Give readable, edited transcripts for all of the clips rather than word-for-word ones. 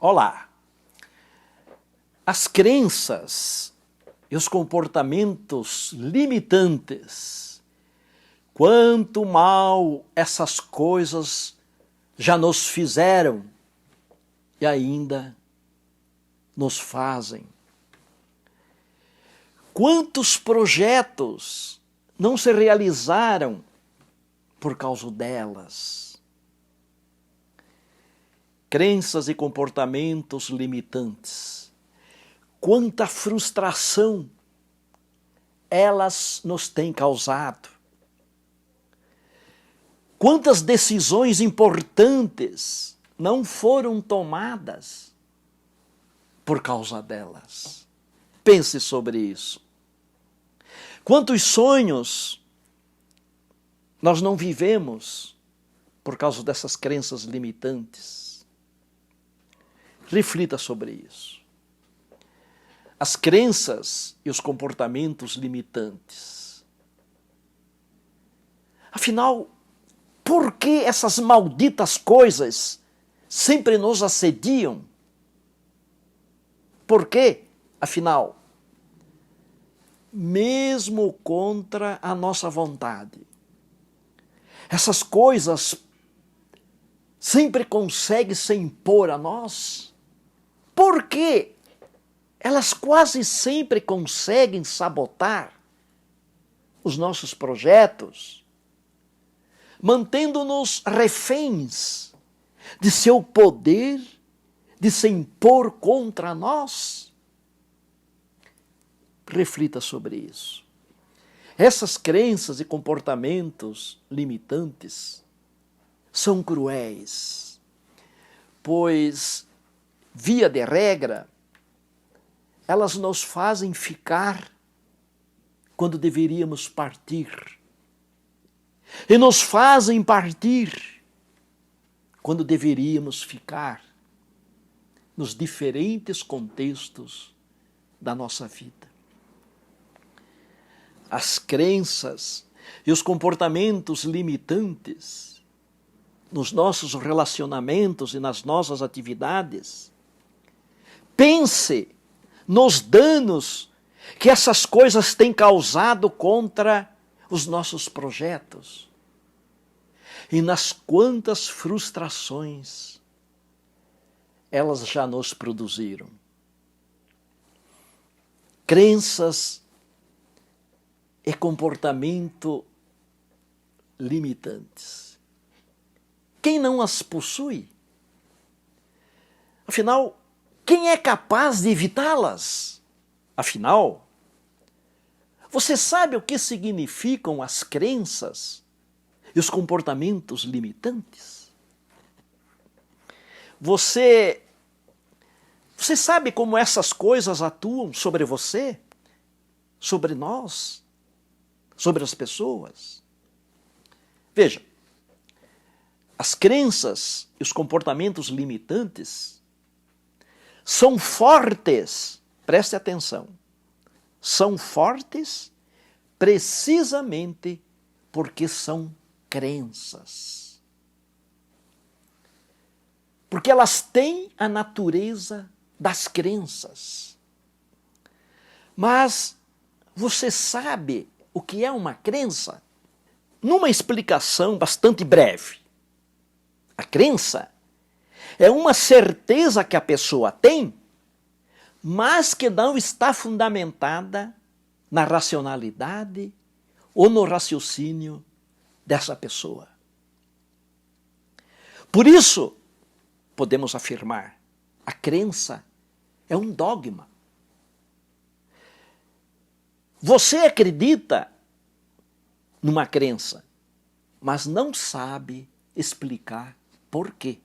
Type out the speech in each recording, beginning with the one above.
Olá! As crenças e os comportamentos limitantes, quanto mal essas coisas já nos fizeram e ainda nos fazem. Quantos projetos não se realizaram por causa delas? Crenças e comportamentos limitantes. Quanta frustração elas nos têm causado. Quantas decisões importantes não foram tomadas por causa delas. Pense sobre isso. Quantos sonhos nós não vivemos por causa dessas crenças limitantes. Reflita sobre isso. As crenças e os comportamentos limitantes. Afinal, por que essas malditas coisas sempre nos assediam? Por quê, afinal? Mesmo contra a nossa vontade. Essas coisas sempre conseguem se impor a nós. Por quê? Elas quase sempre conseguem sabotar os nossos projetos, mantendo-nos reféns de seu poder de se impor contra nós. Reflita sobre isso. Essas crenças e comportamentos limitantes são cruéis, pois, via de regra, elas nos fazem ficar quando deveríamos partir. E nos fazem partir quando deveríamos ficar nos diferentes contextos da nossa vida. As crenças e os comportamentos limitantes nos nossos relacionamentos e nas nossas atividades. Pense nos danos que essas coisas têm causado contra os nossos projetos e nas quantas frustrações elas já nos produziram. Crenças e comportamento limitantes. Quem não as possui? Afinal, quem é capaz de evitá-las? Afinal, você sabe o que significam as crenças e os comportamentos limitantes? Você sabe como essas coisas atuam sobre você? Sobre nós? Sobre as pessoas? Veja, as crenças e os comportamentos limitantes são fortes, preste atenção, são fortes precisamente porque são crenças. Porque elas têm a natureza das crenças. Mas você sabe o que é uma crença? Numa explicação bastante breve, a crença é uma certeza que a pessoa tem, mas que não está fundamentada na racionalidade ou no raciocínio dessa pessoa. Por isso, podemos afirmar, a crença é um dogma. Você acredita numa crença, mas não sabe explicar por quê.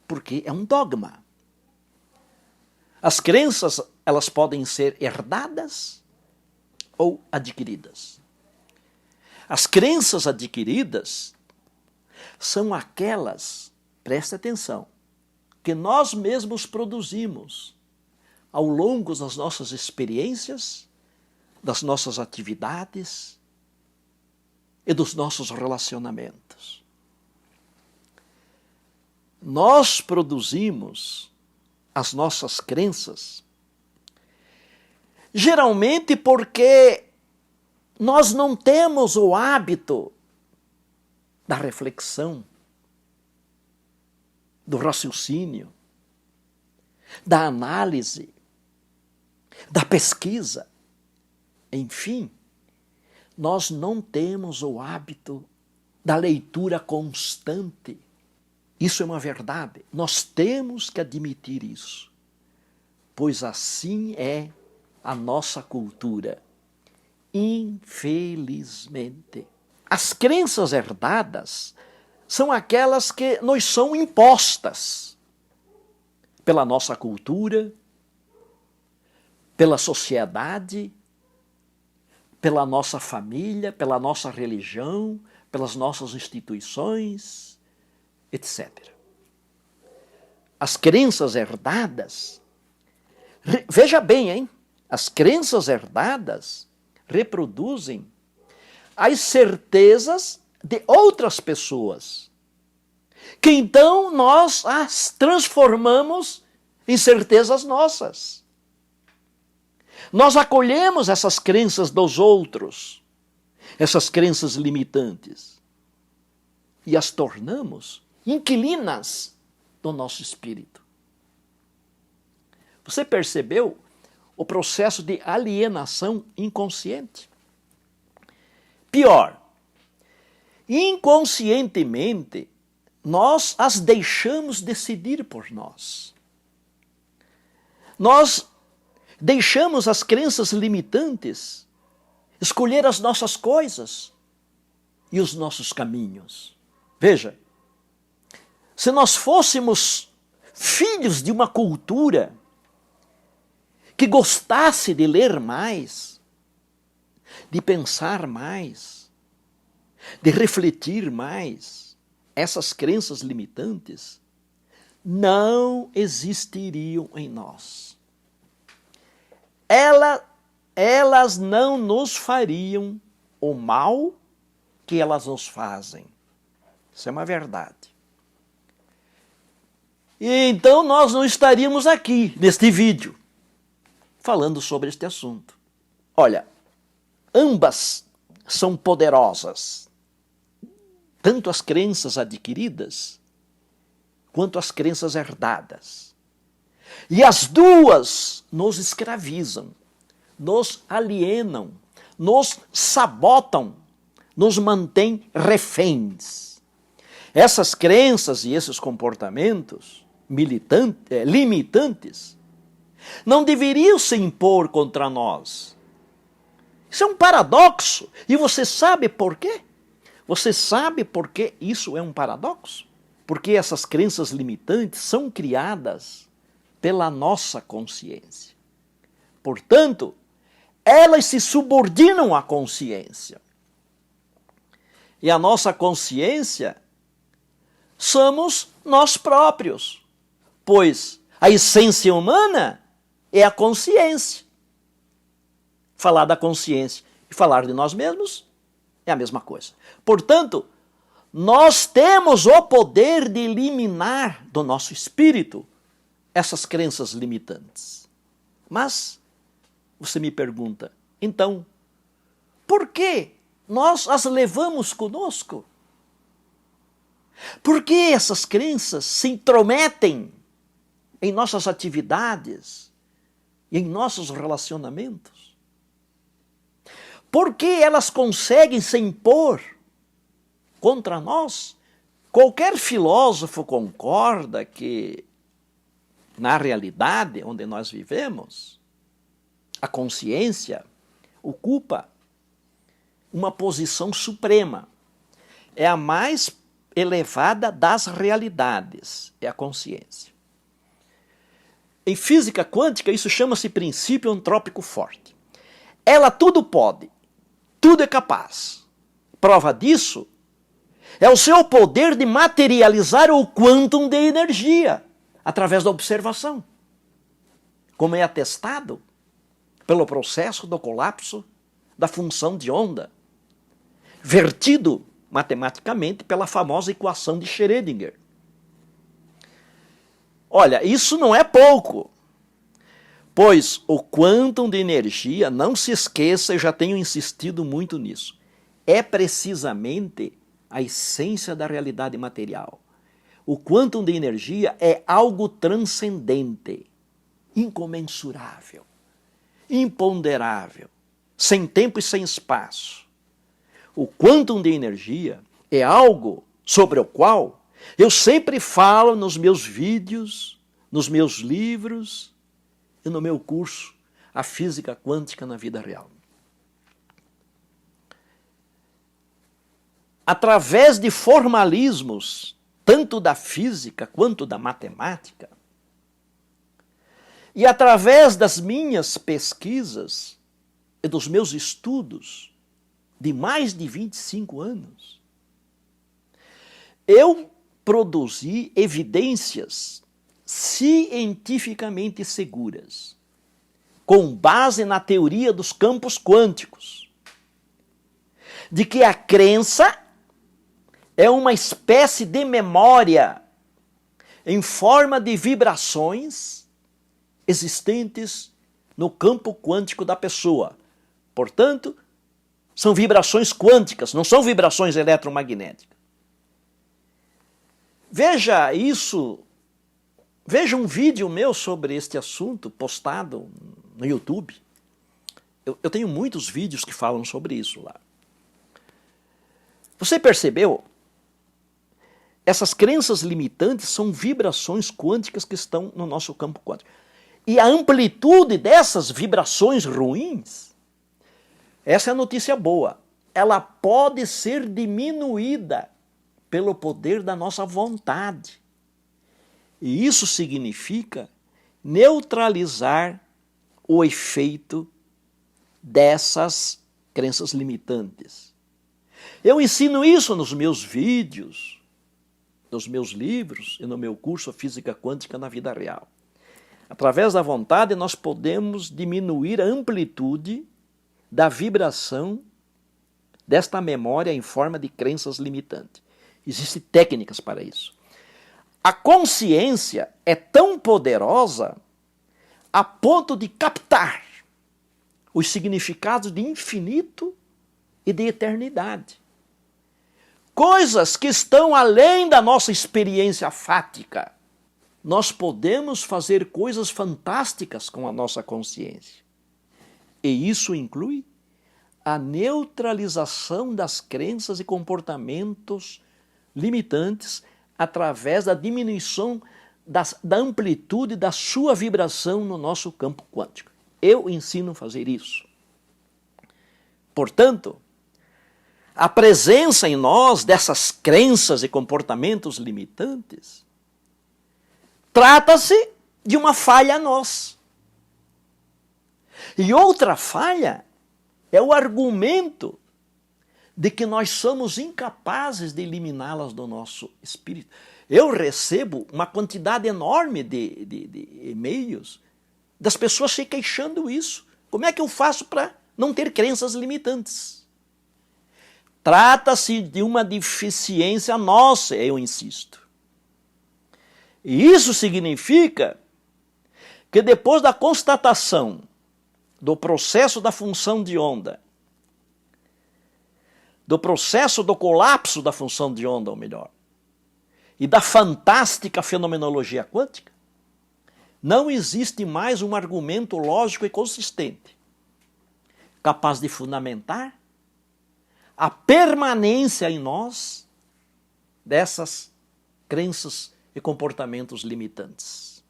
Porque é um dogma. As crenças, elas podem ser herdadas ou adquiridas. As crenças adquiridas são aquelas, preste atenção, que nós mesmos produzimos ao longo das nossas experiências, das nossas atividades e dos nossos relacionamentos. Nós produzimos as nossas crenças? Geralmente porque nós não temos o hábito da reflexão, do raciocínio, da análise, da pesquisa. Enfim, nós não temos o hábito da leitura constante. Isso é uma verdade. Nós temos que admitir isso, pois assim é a nossa cultura. Infelizmente. As crenças herdadas são aquelas que nos são impostas pela nossa cultura, pela sociedade, pela nossa família, pela nossa religião, pelas nossas instituições, etc. As crenças herdadas, veja bem, hein? As crenças herdadas reproduzem as certezas de outras pessoas, que então nós as transformamos em certezas nossas. Nós acolhemos essas crenças dos outros, essas crenças limitantes, e as tornamos inquilinas do nosso espírito. Você percebeu o processo de alienação inconsciente? Pior, inconscientemente, nós as deixamos decidir por nós. Nós deixamos as crenças limitantes escolher as nossas coisas e os nossos caminhos. Veja, se nós fôssemos filhos de uma cultura que gostasse de ler mais, de pensar mais, de refletir mais, essas crenças limitantes não existiriam em nós. Elas não nos fariam o mal que elas nos fazem. Isso é uma verdade. E então nós não estaríamos aqui, neste vídeo, falando sobre este assunto. Olha, ambas são poderosas, tanto as crenças adquiridas, quanto as crenças herdadas. E as duas nos escravizam, nos alienam, nos sabotam, nos mantêm reféns. Essas crenças e esses comportamentos limitantes não deveriam se impor contra nós. Isso é um paradoxo. E você sabe por quê? Você sabe por que isso é um paradoxo? Porque essas crenças limitantes são criadas pela nossa consciência. Portanto, elas se subordinam à consciência. E a nossa consciência somos nós próprios, pois a essência humana é a consciência. Falar da consciência e falar de nós mesmos é a mesma coisa. Portanto, nós temos o poder de eliminar do nosso espírito essas crenças limitantes. Mas você me pergunta, então, por que nós as levamos conosco? Por que essas crenças se intrometem em nossas atividades e em nossos relacionamentos? Por que elas conseguem se impor contra nós? Qualquer filósofo concorda que, na realidade onde nós vivemos, a consciência ocupa uma posição suprema. É a mais elevada das realidades, é a consciência. Em física quântica, isso chama-se princípio antrópico forte. Ela tudo pode, tudo é capaz. Prova disso é o seu poder de materializar o quantum de energia através da observação, como é atestado pelo processo do colapso da função de onda, vertido matematicamente pela famosa equação de Schrödinger. Olha, isso não é pouco, pois o quantum de energia, não se esqueça, eu já tenho insistido muito nisso, é precisamente a essência da realidade material. O quantum de energia é algo transcendente, incomensurável, imponderável, sem tempo e sem espaço. O quantum de energia é algo sobre o qual eu sempre falo nos meus vídeos, nos meus livros e no meu curso, A Física Quântica na Vida Real. Através de formalismos, tanto da física quanto da matemática, e através das minhas pesquisas e dos meus estudos de mais de 25 anos, eu produzi evidências cientificamente seguras, com base na teoria dos campos quânticos, de que a crença é uma espécie de memória em forma de vibrações existentes no campo quântico da pessoa. Portanto, são vibrações quânticas, não são vibrações eletromagnéticas. Veja isso, veja um vídeo meu sobre este assunto postado no YouTube. Eu tenho muitos vídeos que falam sobre isso lá. Você percebeu? Essas crenças limitantes são vibrações quânticas que estão no nosso campo quântico. E a amplitude dessas vibrações ruins, essa é a notícia boa, ela pode ser diminuída pelo poder da nossa vontade. E isso significa neutralizar o efeito dessas crenças limitantes. Eu ensino isso nos meus vídeos, nos meus livros e no meu curso Física Quântica na Vida Real. Através da vontade, nós podemos diminuir a amplitude da vibração desta memória em forma de crenças limitantes. Existem técnicas para isso. A consciência é tão poderosa a ponto de captar os significados de infinito e de eternidade. Coisas que estão além da nossa experiência fática. Nós podemos fazer coisas fantásticas com a nossa consciência. E isso inclui a neutralização das crenças e comportamentos limitantes através da diminuição da amplitude da sua vibração no nosso campo quântico. Eu ensino a fazer isso. Portanto, a presença em nós dessas crenças e comportamentos limitantes trata-se de uma falha nossa. E outra falha é o argumento de que nós somos incapazes de eliminá-las do nosso espírito. Eu recebo uma quantidade enorme de e-mails das pessoas se queixando isso. Como é que eu faço para não ter crenças limitantes? Trata-se de uma deficiência nossa, eu insisto. E isso significa que depois da constatação do processo da função de onda, do processo do colapso da função de onda, ou melhor, e da fantástica fenomenologia quântica, não existe mais um argumento lógico e consistente capaz de fundamentar a permanência em nós dessas crenças e comportamentos limitantes.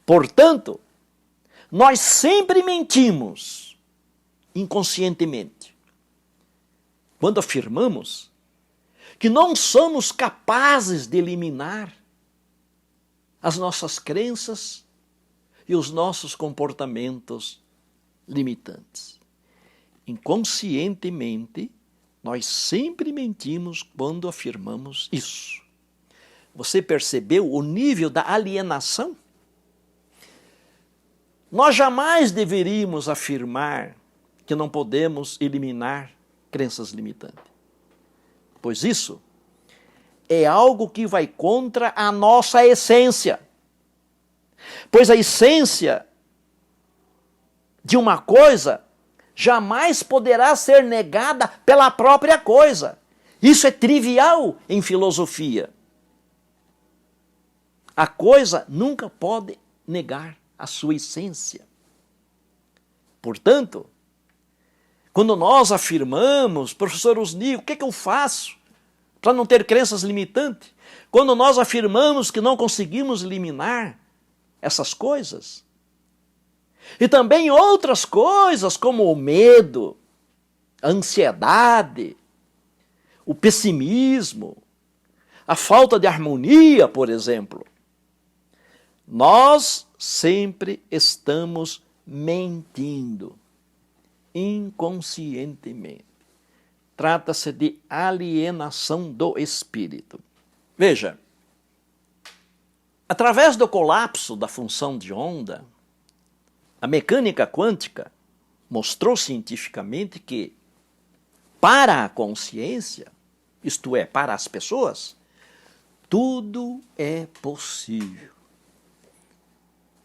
Portanto, nós sempre mentimos inconscientemente quando afirmamos que não somos capazes de eliminar as nossas crenças e os nossos comportamentos limitantes. Inconscientemente, nós sempre mentimos quando afirmamos isso. Você percebeu o nível da alienação? Nós jamais deveríamos afirmar que não podemos eliminar crenças limitantes, pois isso é algo que vai contra a nossa essência. Pois a essência de uma coisa jamais poderá ser negada pela própria coisa. Isso é trivial em filosofia. A coisa nunca pode negar a sua essência. Portanto, quando nós afirmamos, professor Osni, o que é que eu faço para não ter crenças limitantes? Quando nós afirmamos que não conseguimos eliminar essas coisas, e também outras coisas como o medo, a ansiedade, o pessimismo, a falta de harmonia, por exemplo, nós sempre estamos mentindo, inconscientemente. Trata-se de alienação do espírito. Veja, através do colapso da função de onda, a mecânica quântica mostrou cientificamente que, para a consciência, isto é, para as pessoas, tudo é possível.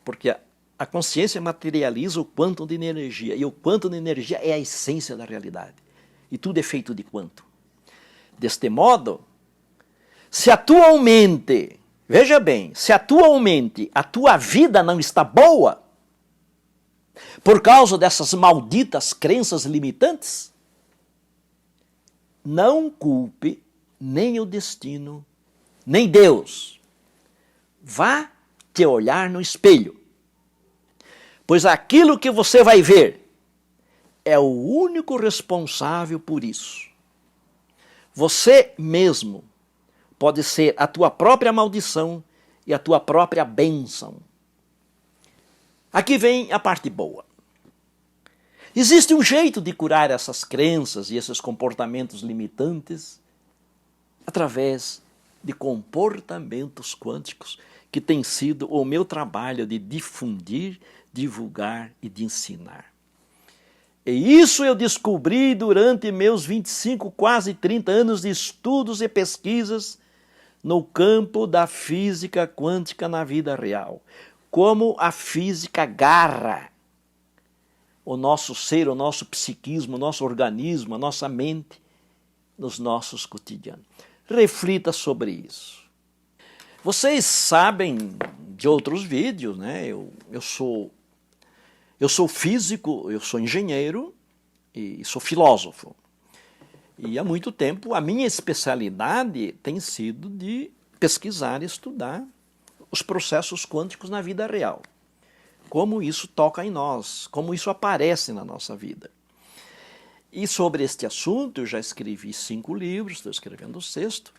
Porque a consciência materializa o quantum de energia, e o quantum de energia é a essência da realidade. E tudo é feito de quantum. Deste modo, se atualmente, veja bem, se atualmente a tua vida não está boa, por causa dessas malditas crenças limitantes, não culpe nem o destino, nem Deus. Vá te olhar no espelho, pois aquilo que você vai ver é o único responsável por isso. Você mesmo pode ser a tua própria maldição e a tua própria bênção. Aqui vem a parte boa. Existe um jeito de curar essas crenças e esses comportamentos limitantes através de comportamentos quânticos, que tem sido o meu trabalho de difundir, divulgar e de ensinar. E isso eu descobri durante meus 25, quase 30 anos de estudos e pesquisas no campo da física quântica na vida real. Como a física agarra o nosso ser, o nosso psiquismo, o nosso organismo, a nossa mente nos nossos cotidianos. Reflita sobre isso. Vocês sabem de outros vídeos, né? Eu sou físico, eu sou engenheiro e sou filósofo. E há muito tempo a minha especialidade tem sido de pesquisar e estudar os processos quânticos na vida real. Como isso toca em nós, como isso aparece na nossa vida. E sobre este assunto eu já escrevi 5 livros, estou escrevendo o 6º.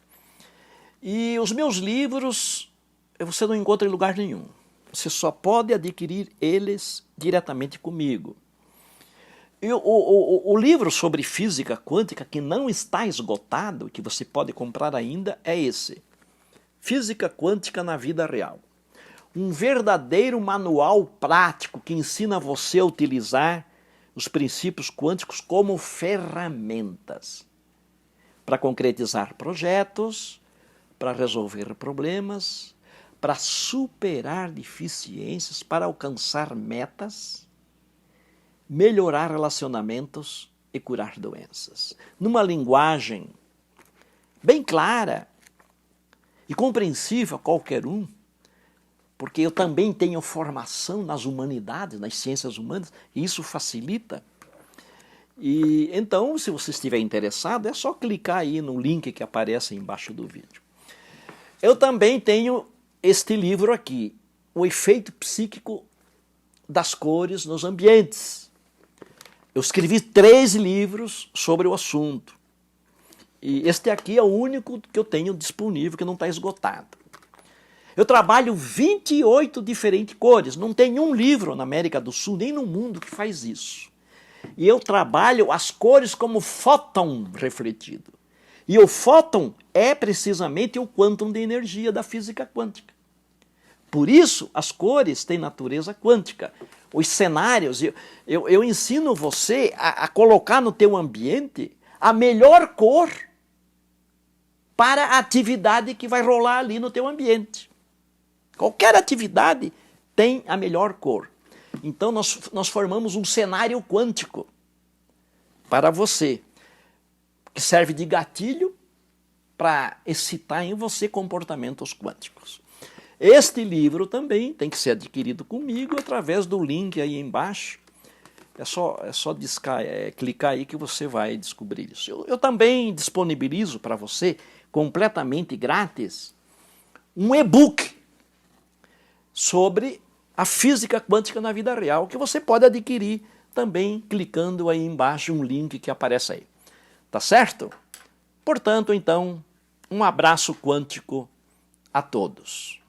E os meus livros você não encontra em lugar nenhum. Você só pode adquirir eles diretamente comigo. O livro sobre física quântica que não está esgotado, que você pode comprar ainda, é esse. Física Quântica na Vida Real. Um verdadeiro manual prático que ensina você a utilizar os princípios quânticos como ferramentas para concretizar projetos, para resolver problemas, para superar deficiências, para alcançar metas, melhorar relacionamentos e curar doenças. Numa linguagem bem clara e compreensível a qualquer um, porque eu também tenho formação nas humanidades, nas ciências humanas, e isso facilita. E então, se você estiver interessado, é só clicar aí no link que aparece embaixo do vídeo. Eu também tenho este livro aqui, O Efeito Psíquico das Cores nos Ambientes. Eu escrevi 3 livros sobre o assunto. E este aqui é o único que eu tenho disponível, que não está esgotado. Eu trabalho 28 diferentes cores. Não tem um livro na América do Sul, nem no mundo, que faz isso. E eu trabalho as cores como fóton refletido. E o fóton é precisamente o quantum de energia da física quântica. Por isso, as cores têm natureza quântica. Os cenários, eu ensino você a colocar no teu ambiente a melhor cor para a atividade que vai rolar ali no teu ambiente. Qualquer atividade tem a melhor cor. Então nós formamos um cenário quântico para você, que serve de gatilho para excitar em você comportamentos quânticos. Este livro também tem que ser adquirido comigo através do link aí embaixo. É só clicar aí que você vai descobrir isso. Eu também disponibilizo para você, completamente grátis, um e-book sobre a física quântica na vida real, que você pode adquirir também clicando aí embaixo um link que aparece aí. Tá certo? Portanto, então, um abraço quântico a todos.